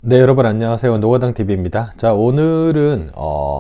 네, 여러분 안녕하세요. 노가당TV입니다. 자, 오늘은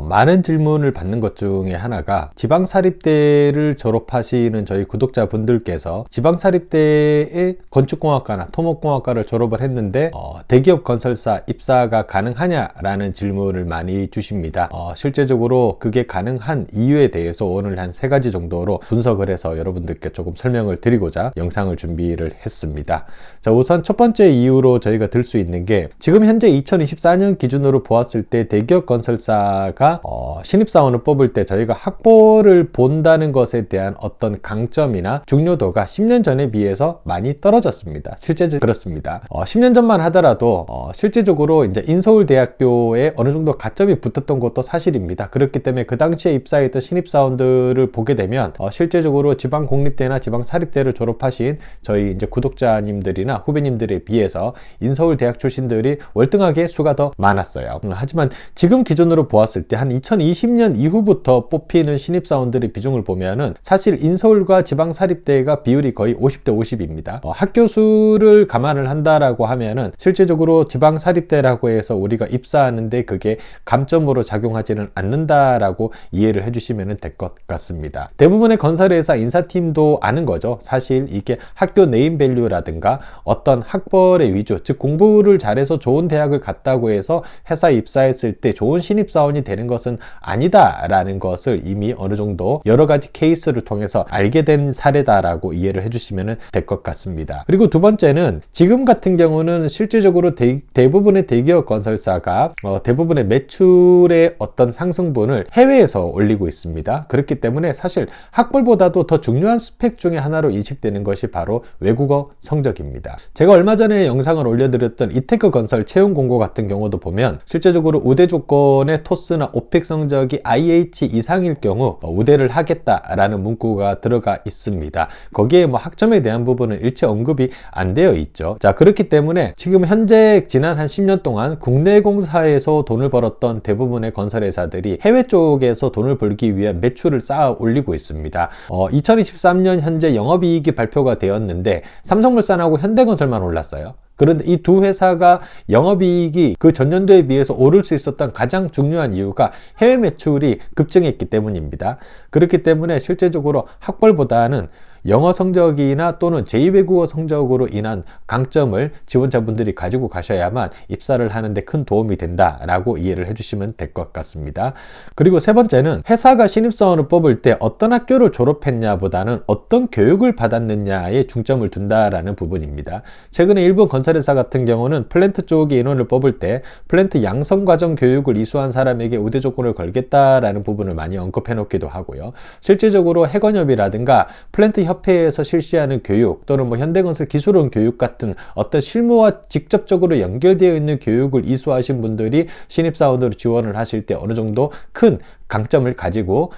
많은 질문을 받는 것 중에 하나가 지방사립대를 졸업하시는 저희 구독자분들께서 지방사립대의 건축공학과나 토목공학과를 졸업을 했는데 대기업 건설사 입사가 가능하냐라는 질문을 많이 주십니다. 실제적으로 그게 가능한 이유에 대해서 오늘 한 3가지 정도로 분석을 해서 여러분들께 조금 설명을 드리고자 영상을 준비를 했습니다. 자, 우선 첫 번째 이유로 저희가 들 수 있는 게 지금 현재 2024년 기준으로 보았을 때 대기업 건설사가 신입사원을 뽑을 때 저희가 학벌을 본다는 것에 대한 어떤 강점이나 중요도가 10년 전에 비해서 많이 떨어졌습니다. 실제적으로 그렇습니다. 10년 전만 하더라도 실제적으로 이제 인서울대학교에 어느 정도 가점이 붙었던 것도 사실입니다. 그렇기 때문에 그 당시에 입사했던 신입사원들을 보게 되면 실제적으로 지방공립대나 지방사립대를 졸업하신 저희 이제 구독자님들이나 후배님들에 비해서 인서울대학 출신들이 월등하게 수가 더 많았어요. 하지만 지금 기준으로 보았을 때 한 2020년 이후부터 뽑히는 신입사원들의 비중을 보면은 사실 인서울과 지방사립대가 비율이 거의 50대 50입니다. 학교 수를 감안을 한다라고 하면은 실제적으로 지방사립대라고 해서 우리가 입사하는데 그게 감점으로 작용하지는 않는다라고 이해를 해주시면 될 것 같습니다. 대부분의 건설회사 인사팀도 아는 거죠. 사실 이게 학교 네임밸류라든가 어떤 학벌의 위주, 즉 공부를 잘해서 좋은 대학을 갔다고 해서 회사에 입사했을 때 좋은 신입사원이 되는 것은 아니다라는 것을 이미 어느 정도 여러 가지 케이스를 통해서 알게 된 사례다라고 이해를 해주시면 될 것 같습니다. 그리고 두 번째는 지금 같은 경우는 실질적으로 대부분의 대기업 건설사가 대부분의 매출의 어떤 상승분을 해외에서 올리고 있습니다. 그렇기 때문에 사실 학벌보다도 더 중요한 스펙 중에 하나로 인식되는 것이 바로 외국어 성적입니다. 제가 얼마 전에 영상을 올려드렸던 이테크 건설 채용 공고 같은 경우도 보면 실제적으로 우대 조건의 토스나 오픽 성적이 IH 이상일 경우 우대를 하겠다라는 문구가 들어가 있습니다. 거기에 학점에 대한 부분은 일체 언급이 안 되어 있죠. 자, 그렇기 때문에 지금 현재 지난 한 10년 동안 국내 공사에서 돈을 벌었던 대부분의 건설회사들이 해외 쪽에서 돈을 벌기 위한 매출을 쌓아 올리고 있습니다. 2023년 현재 영업이익이 발표가 되었는데 삼성물산하고 현대건설만 올랐어요. 그런데 이 두 회사가 영업이익이 그 전년도에 비해서 오를 수 있었던 가장 중요한 이유가 해외 매출이 급증했기 때문입니다. 그렇기 때문에 실제적으로 학벌보다는 영어 성적이나 또는 제2외국어 성적으로 인한 강점을 지원자분들이 가지고 가셔야만 입사를 하는데 큰 도움이 된다라고 이해를 해주시면 될 것 같습니다. 그리고 세 번째는 회사가 신입사원을 뽑을 때 어떤 학교를 졸업했냐보다는 어떤 교육을 받았느냐에 중점을 둔다라는 부분입니다. 최근에 일본 건설회사 같은 경우는 플랜트 쪽의 인원을 뽑을 때 플랜트 양성과정 교육을 이수한 사람에게 우대 조건을 걸겠다라는 부분을 많이 언급해 놓기도 하고요. 실제적으로 해건협이라든가 플랜트 협회에서 실시하는 교육 또는 현대건설 기술원 교육 같은 어떤 실무와 직접적으로 연결되어 있는 교육을 이수하신 분들이 신입사원으로 지원을 하실 때 어느 정도 큰 강점을 가지고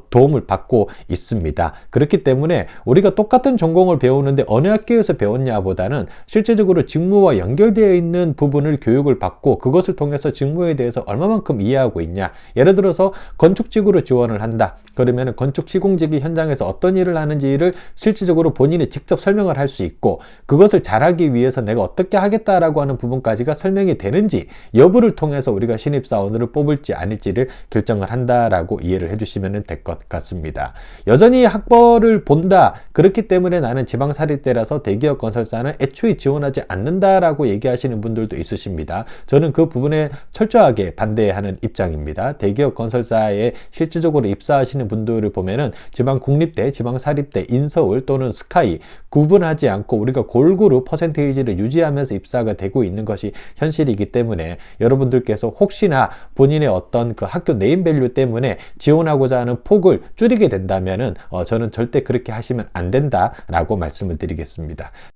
도움을 받고 있습니다. 그렇기 때문에 우리가 똑같은 전공을 배우는데 어느 학교에서 배웠냐보다는 실제적으로 직무와 연결되어 있는 부분을 교육을 받고 그것을 통해서 직무에 대해서 얼마만큼 이해하고 있냐. 예를 들어서 건축직으로 지원을 한다. 그러면 건축 시공직이 현장에서 어떤 일을 하는지를 실질적으로 본인이 직접 설명을 할 수 있고 그것을 잘하기 위해서 내가 어떻게 하겠다라고 하는 부분까지가 설명이 되는지 여부를 통해서 우리가 신입사원으로 뽑을지 아닐지를 결정을 한다라고 이해를 해주시면 될 것 같습니다. 여전히 학벌을 본다. 그렇기 때문에 나는 지방사립대라서 대기업 건설사는 애초에 지원하지 않는다라고 얘기하시는 분들도 있으십니다. 저는 그 부분에 철저하게 반대하는 입장입니다. 대기업 건설사에 실질적으로 입사하시는 분들을 보면은 지방국립대, 지방사립대, 인서울 또는 스카이 구분하지 않고 우리가 골고루 퍼센테이지를 유지하면서 입사가 되고 있는 것이 현실이기 때문에 여러분들께서 혹시나 본인의 어떤 그 학교 네임밸류 때문에 지원하고자 하는 폭을 줄이게 된다면은 저는 절대 그렇게 하시면 안 된다라고 말씀을 드리겠습니다.